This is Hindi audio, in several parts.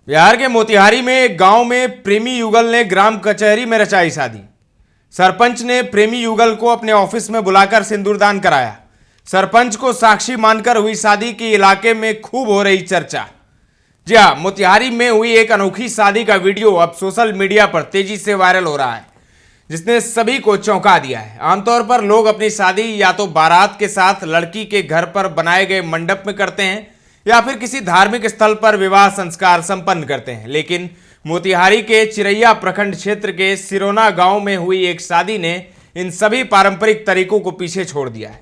बिहार के मोतिहारी में एक गांव में प्रेमी युगल ने ग्राम कचहरी में रचाई शादी। सरपंच ने प्रेमी युगल को अपने ऑफिस में बुलाकर सिंदूरदान कराया। सरपंच को साक्षी मानकर हुई शादी की इलाके में खूब हो रही चर्चा। जी हां, मोतिहारी में हुई एक अनोखी शादी का वीडियो अब सोशल मीडिया पर तेजी से वायरल हो रहा है, जिसने सभी को चौंका दिया है। आमतौर पर लोग अपनी शादी या तो बारात के साथ लड़की के घर पर बनाए गए मंडप में करते हैं या फिर किसी धार्मिक स्थल पर विवाह संस्कार संपन्न करते हैं, लेकिन मोतिहारी के चिरैया प्रखंड क्षेत्र के सिरोना गांव में हुई एक शादी ने इन सभी पारंपरिक तरीकों को पीछे छोड़ दिया है।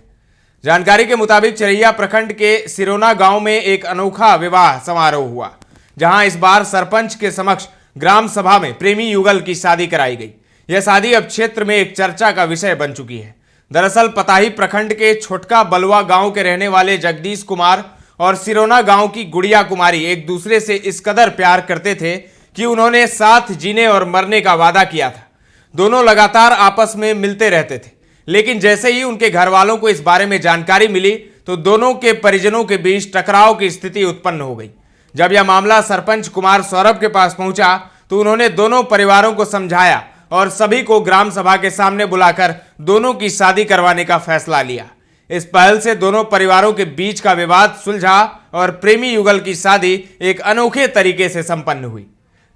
जानकारी के मुताबिक चिरैया प्रखंड के सिरोना गांव में एक अनोखा विवाह समारोह हुआ, जहां इस बार सरपंच के समक्ष ग्राम सभा में प्रेमी युगल की शादी कराई गई। यह शादी अब क्षेत्र में एक चर्चा का विषय बन चुकी है। दरअसल पताही प्रखंड के छोटका बलुआ गांव के रहने वाले जगदीश कुमार और सिरोना गांव की गुड़िया कुमारी एक दूसरे से इस कदर प्यार करते थे कि उन्होंने साथ जीने और मरने का वादा किया था। दोनों लगातार आपस में मिलते रहते थे, लेकिन जैसे ही उनके घर वालों को इस बारे में जानकारी मिली तो दोनों के परिजनों के बीच टकराव की स्थिति उत्पन्न हो गई। जब यह मामला सरपंच कुमार सौरभ के पास पहुंचा तो उन्होंने दोनों परिवारों को समझाया और सभी को ग्राम सभा के सामने बुलाकर दोनों की शादी करवाने का फैसला लिया। इस पहल से दोनों परिवारों के बीच का विवाद सुलझा और प्रेमी युगल की शादी एक अनोखे तरीके से संपन्न हुई।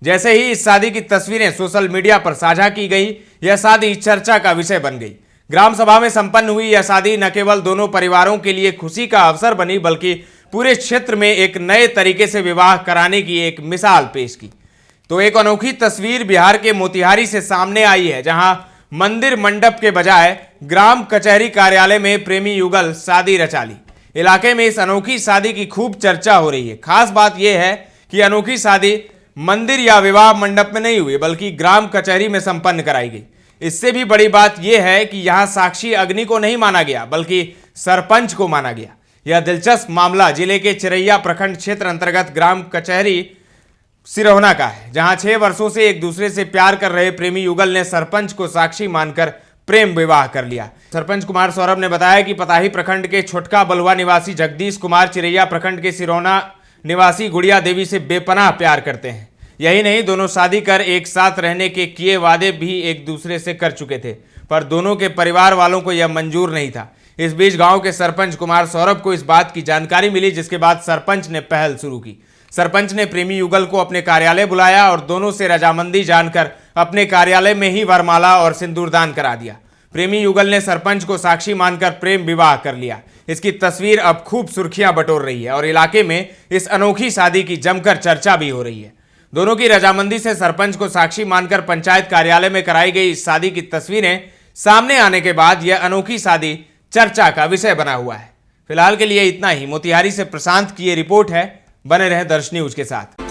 जैसे ही इस शादी की तस्वीरें सोशल मीडिया पर साझा की गई, यह शादी चर्चा का विषय बन गई। ग्राम सभा में संपन्न हुई यह शादी न केवल दोनों परिवारों के लिए खुशी का अवसर बनी, बल्कि पूरे क्षेत्र में एक नए तरीके से विवाह कराने की एक मिसाल पेश की। तो एक अनोखी तस्वीर बिहार के मोतिहारी से सामने आई है, जहां मंदिर मंडप के बजाय ग्राम कचहरी कार्यालय में प्रेमी युगल शादी रचा ली। इलाके में इस अनोखी शादी की खूब चर्चा हो रही है। खास बात यह है कि अनोखी शादी मंदिर या विवाह मंडप में नहीं हुई, बल्कि ग्राम कचहरी में संपन्न कराई गई। इससे भी बड़ी बात यह है कि यहां साक्षी अग्नि को नहीं माना गया, बल्कि सरपंच को माना गया। यह दिलचस्प मामला जिले के चिरैया प्रखंड क्षेत्र अंतर्गत ग्राम कचहरी सिरोना का है, जहां 6 वर्षों से एक दूसरे से प्यार कर रहे प्रेमी युगल ने सरपंच को साक्षी मानकर प्रेम विवाह कर लिया। सरपंच कुमार सौरभ ने बताया कि पताही प्रखंड के छोटका बलुआ निवासी जगदीश कुमार चिरैया प्रखंड के सिरोना निवासी गुड़िया देवी से बेपनाह प्यार करते हैं। यही नहीं, दोनों शादी कर एक साथ रहने के किए वादे भी एक दूसरे से कर चुके थे, पर दोनों के परिवार वालों को यह मंजूर नहीं था। इस बीच गांव के सरपंच कुमार सौरभ को इस बात की जानकारी मिली, जिसके बाद सरपंच ने पहल शुरू की। सरपंच ने प्रेमी युगल को अपने कार्यालय बुलाया और दोनों से रजामंदी जानकर अपने कार्यालय में ही वरमाला और सिंदूरदान करा दिया। प्रेमी युगल ने सरपंच को साक्षी मानकर प्रेम विवाह कर लिया। इसकी तस्वीर अब खूब सुर्खियां बटोर रही है और इलाके में इस अनोखी शादी की जमकर चर्चा भी हो रही है। दोनों की रजामंदी से सरपंच को साक्षी मानकर पंचायत कार्यालय में कराई गई इस शादी की तस्वीरें सामने आने के बाद यह अनोखी शादी चर्चा का विषय बना हुआ है। फिलहाल के लिए इतना ही। मोतिहारी से प्रशांत की ये रिपोर्ट है। बने रहें दर्श न्यूज के साथ।